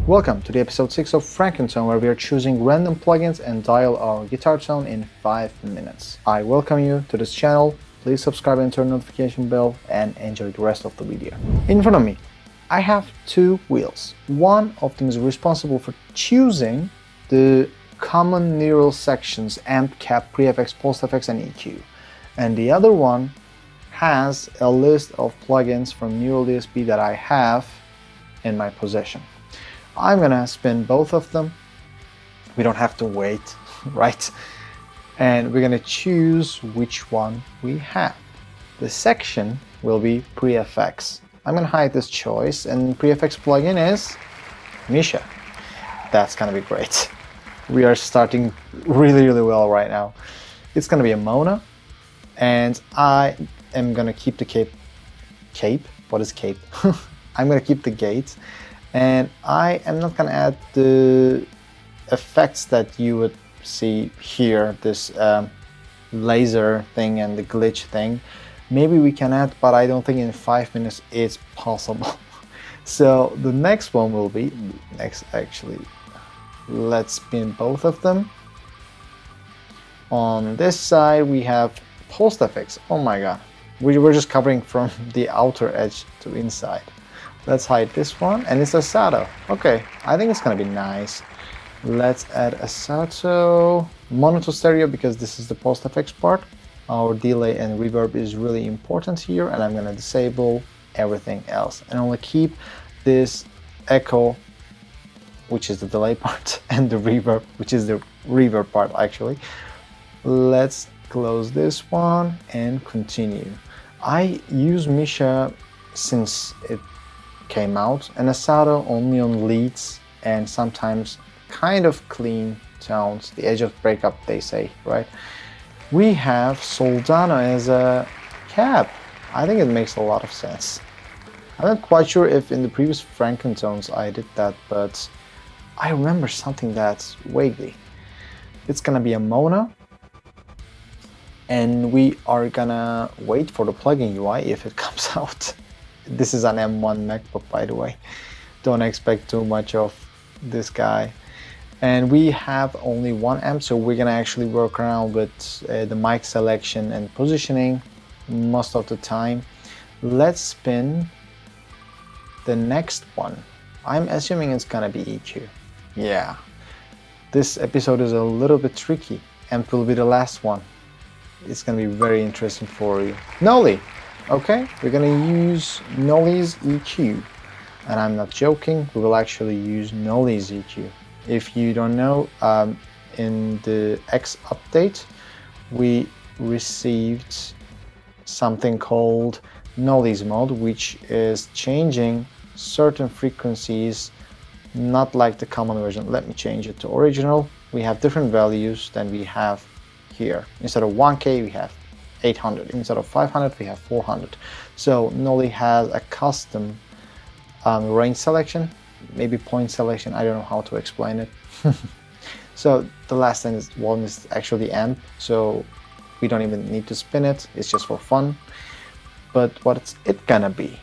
Welcome to the episode 6 of Frankentone, where we are choosing random plugins and dial our guitar tone in 5 minutes. I welcome you to this channel. Please subscribe and turn the notification bell and enjoy the rest of the video. In front of me, I have two wheels. One of them is responsible for choosing the common neural sections, amp, cap, pre-FX, post-FX, and EQ. And the other one has a list of plugins from Neural DSP that I have in my possession. I'm gonna spin both of them. We don't have to wait, right? And we're gonna choose which one we have. The section will be pre-FX. I'm gonna hide this choice, and pre-FX plugin is Misha. That's gonna be great. We are starting really well right now. It's gonna be a mono, and I am gonna keep the cape. What is cape? I'm gonna keep the gate. And I am not going to add the effects that you would see here, this laser thing and the glitch thing. Maybe we can add, but I don't think in 5 minutes it's possible. So the next one will be, let's spin both of them. On this side we have post effects. Oh my god, we were just covering from the outer edge to inside. Let's hide this one, and it's a Sato. Okay, I think it's gonna be nice. Let's add a Sato mono to stereo because this is the post effects part. Our delay and reverb is really important here, and I'm gonna disable everything else and only keep this echo, which is the delay part, and the reverb, which is the reverb part actually. Let's close this one and continue. I use Misha since it came out, and a Sato only on leads and sometimes kind of clean tones, the edge of breakup they say, right? We have Soldano as a cap. I think it makes a lot of sense. I'm not quite sure if in the previous Frankentones I did that, but I remember something that's vaguely. It's gonna be a mono, and we are gonna wait for the plugin UI if it comes out. This is an M1 MacBook, by the way. Don't expect too much of this guy. And we have only one amp, so we're gonna actually work around with the mic selection and positioning most of the time. Let's spin the next one. I'm assuming it's gonna be EQ. Yeah. This episode is a little bit tricky. Amp will be the last one. It's gonna be very interesting for you. Noli! Okay, we're gonna use Noli's EQ, and I'm not joking, we will actually use Noli's EQ. If you don't know, in the X update, we received something called Noli's mode, which is changing certain frequencies, not like the common version. Let me change it to original. We have different values than we have here. Instead of 1K, we have 800. Instead of 500, we have 400. So Noli has a custom range selection, maybe point selection. I don't know how to explain it. So the last one is actually amp, so we don't even need to spin it. It's just for fun. But what's it gonna be?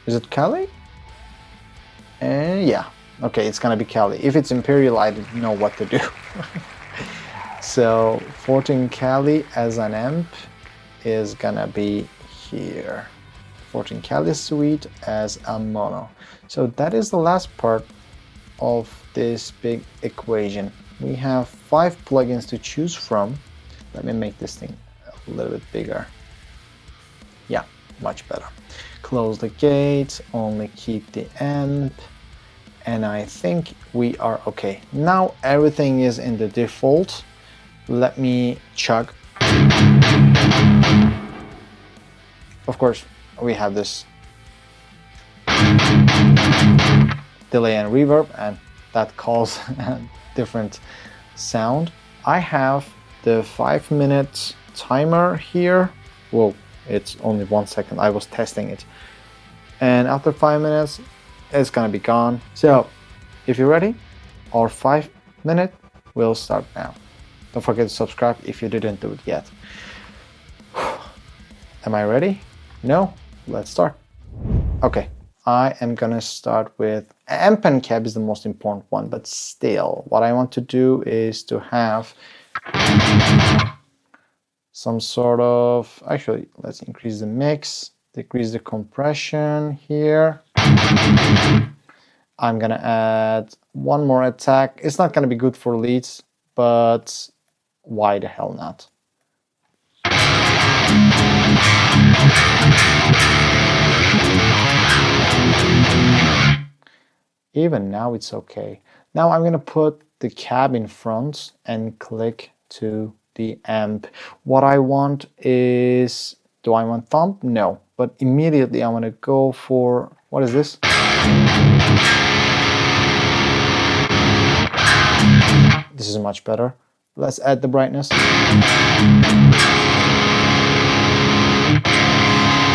Is it Cali? Yeah. Okay, it's gonna be Cali. If it's Imperial, I don't know what to do. So 14 Cali as an amp is gonna be here. 14 Cali Suite as a mono. So that is the last part of this big equation. We have 5 plugins to choose from. Let me make this thing a little bit bigger. Yeah, much better. Close the gate, only keep the amp, and I think we are okay. Now everything is in the default. Let me chug. Of course, we have this delay and reverb, and that causes a different sound. I have the 5-minute timer here. Whoa, it's only 1 second. I was testing it. And after 5 minutes, it's gonna be gone. So, if you're ready, our 5-minute will start now. Don't forget to subscribe if you didn't do it yet. Am I ready? No? Let's start. Okay, I am gonna start with amp and cab is the most important one, but still, what I want to do is to have some sort of, actually, let's increase the mix, decrease the compression here. I'm gonna add one more attack. It's not gonna be good for leads, but why the hell not? Even now it's okay. Now I'm gonna put the cab in front and click to the amp. What I want is, do I want thumb? No, but immediately I want to go for, what is this? This is much better. Let's add the brightness.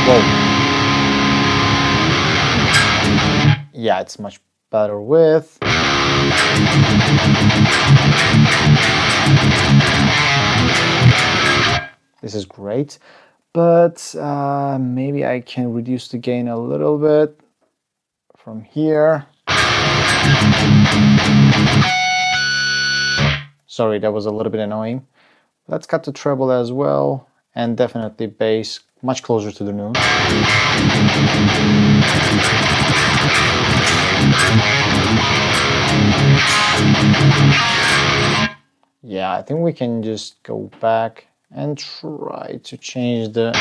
Whoa. Yeah, it's much better with. This is great, but maybe I can reduce the gain a little bit from here. Sorry, that was a little bit annoying. Let's cut the treble as well, and definitely bass much closer to the noon. Yeah, I think we can just go back and try to change the...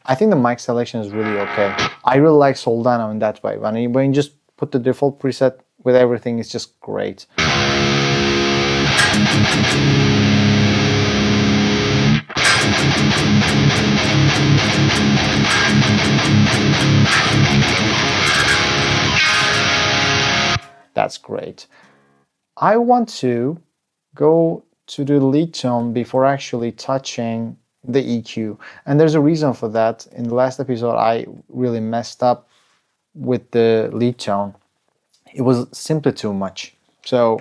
I think the mic selection is really okay. I really like Soldano in that way. When you just put the default preset with everything, it's just great. That's great. I want to go to the lead tone before actually touching the EQ. And there's a reason for that. In the last episode, I really messed up with the lead tone. It was simply too much. So...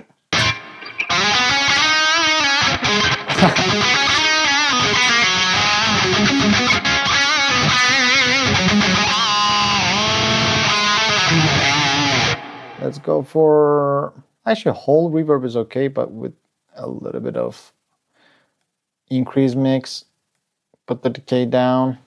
let's go for... actually, whole reverb is okay, but with a little bit of increased mix. Put the decay down.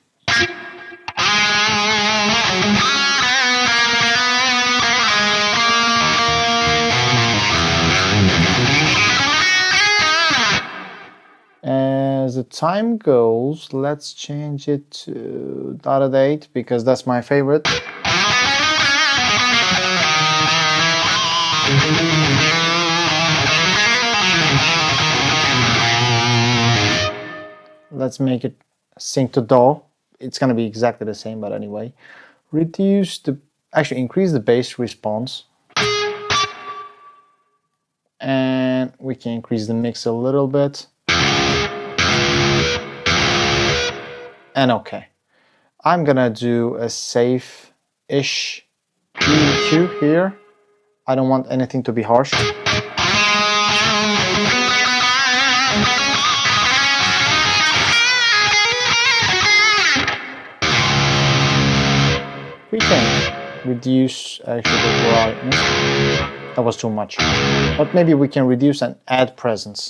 As the time goes, let's change it to dotted 8 because that's my favorite. Let's make it sync to do. It's going to be exactly the same, but anyway. Reduce the, actually increase the bass response. And we can increase the mix a little bit. And okay. I'm going to do a safe-ish EQ here. I don't want anything to be harsh. We can reduce actually the brightness. That was too much. But maybe we can reduce and add presence.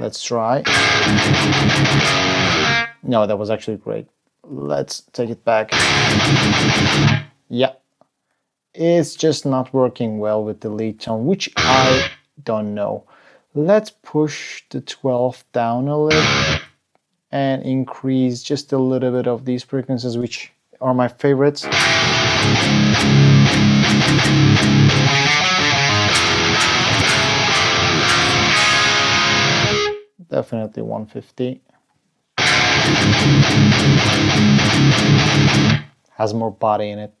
Let's try. No, that was actually great. Let's take it back. Yeah. It's just not working well with the lead tone, which I don't know. Let's push the 12 down a little and increase just a little bit of these frequencies, which are my favorites. Definitely 150. Has more body in it.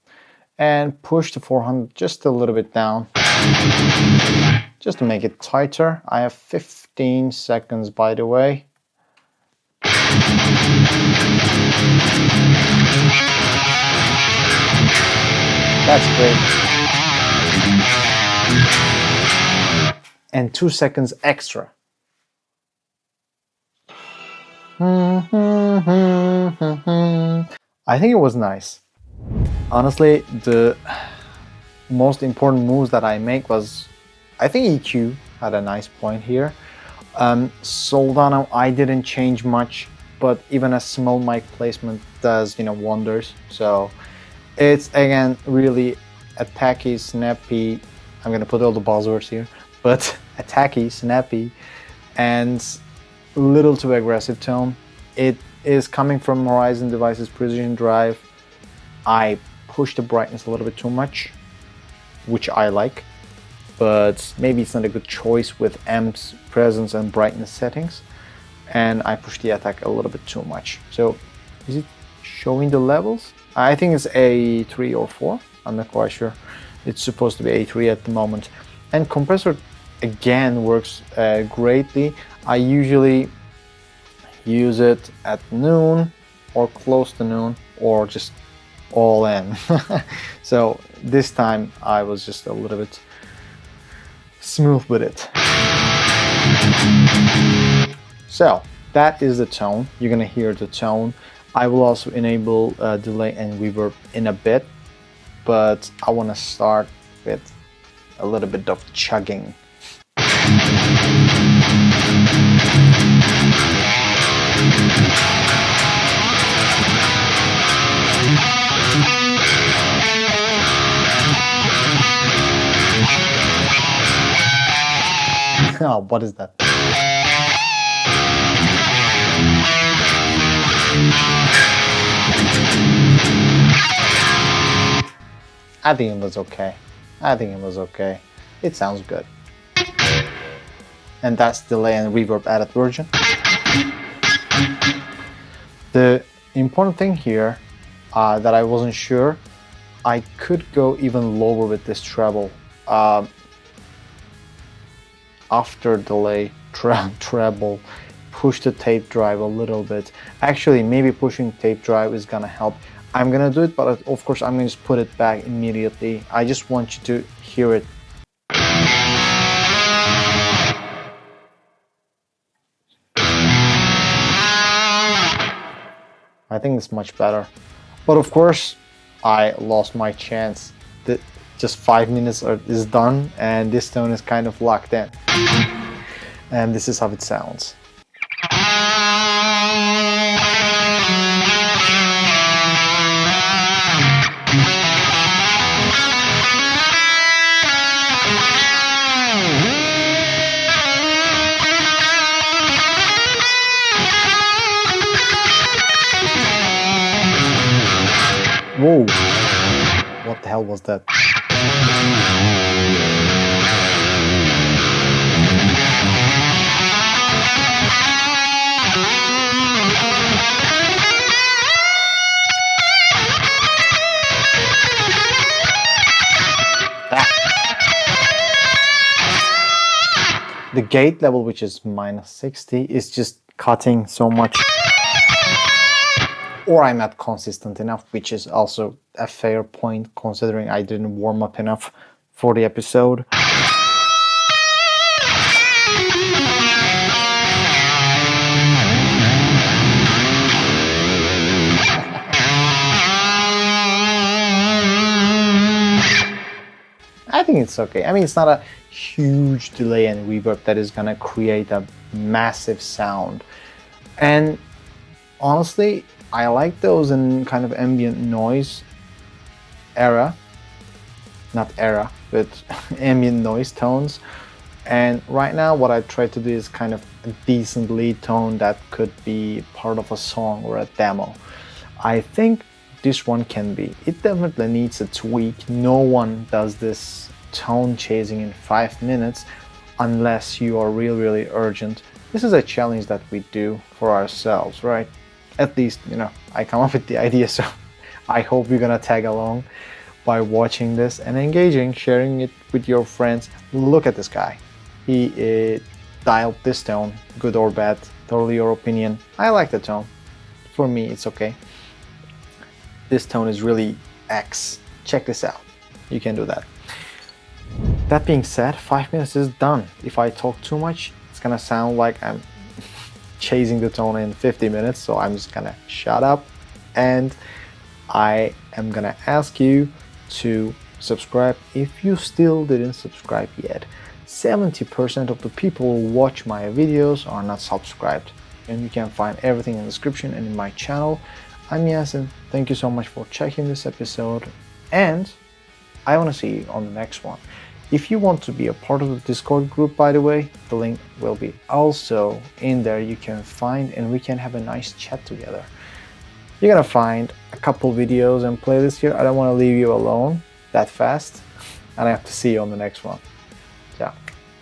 And push the 400 just a little bit down. Just to make it tighter. I have 15 seconds, by the way. That's great. And 2 seconds extra. I think it was nice. Honestly, the most important moves that I make was, I think EQ had a nice point here. Soldano, I didn't change much, but even a small mic placement does, wonders. So it's again really attacky, snappy. I'm gonna put all the buzzwords here, but attacky, snappy, and little too aggressive tone. It is coming from Horizon Devices Precision Drive. I pushed the brightness a little bit too much, which I like, but maybe it's not a good choice with M's presence and brightness settings. And I pushed the attack a little bit too much. So is it showing the levels? I think it's A3 or 4. I'm not quite sure. It's supposed to be A3 at the moment. And compressor again works greatly. I usually use it at noon or close to noon or just all in. So this time I was just a little bit smooth with it. So that is the tone. You're gonna hear the tone. I will also enable delay and reverb in a bit, but I want to start with a little bit of chugging. Oh, what is that? I think it was okay. It sounds good. And that's delay and reverb added version. The important thing here that I wasn't sure, I could go even lower with this treble. After delay, treble, push the tape drive a little bit. Actually, maybe pushing tape drive is gonna help. I'm gonna do it, but of course I'm gonna just put it back immediately. I just want you to hear it. I think it's much better. But of course, I lost my chance. Just 5 minutes is done, and this tone is kind of locked in. And this is how it sounds. Whoa, what the hell was that? The gate level, which is -60, is just cutting so much. Or I'm not consistent enough, which is also a fair point considering I didn't warm up enough for the episode. I think it's okay. I mean, it's not a huge delay and reverb that is gonna create a massive sound. And honestly, I like those in kind of ambient noise era, not era, but ambient noise tones. And right now what I try to do is kind of a decent lead tone that could be part of a song or a demo. I think this one can be. It definitely needs a tweak. No one does this tone chasing in 5 minutes unless you are really urgent. This is a challenge that we do for ourselves, right? At least, I come up with the idea, so I hope you're gonna tag along by watching this and engaging, sharing it with your friends. Look at this guy. He dialed this tone, good or bad, totally your opinion. I like the tone. For me, it's okay. This tone is really X. Check this out. You can do that. That being said, 5 minutes is done. If I talk too much, it's gonna sound like I'm chasing the tone in 50 minutes, so I'm just gonna shut up, and I am gonna ask you to subscribe if you still didn't subscribe yet. 70% of the people who watch my videos are not subscribed, and you can find everything in the description and in my channel. I'm Yasin. Thank you so much for checking this episode, and I want to see you on the next one. If you want to be a part of the Discord group, by the way, the link will be also in there. You can find, and we can have a nice chat together. You're gonna find a couple videos and playlists here. I don't want to leave you alone that fast, and I have to see you on the next one.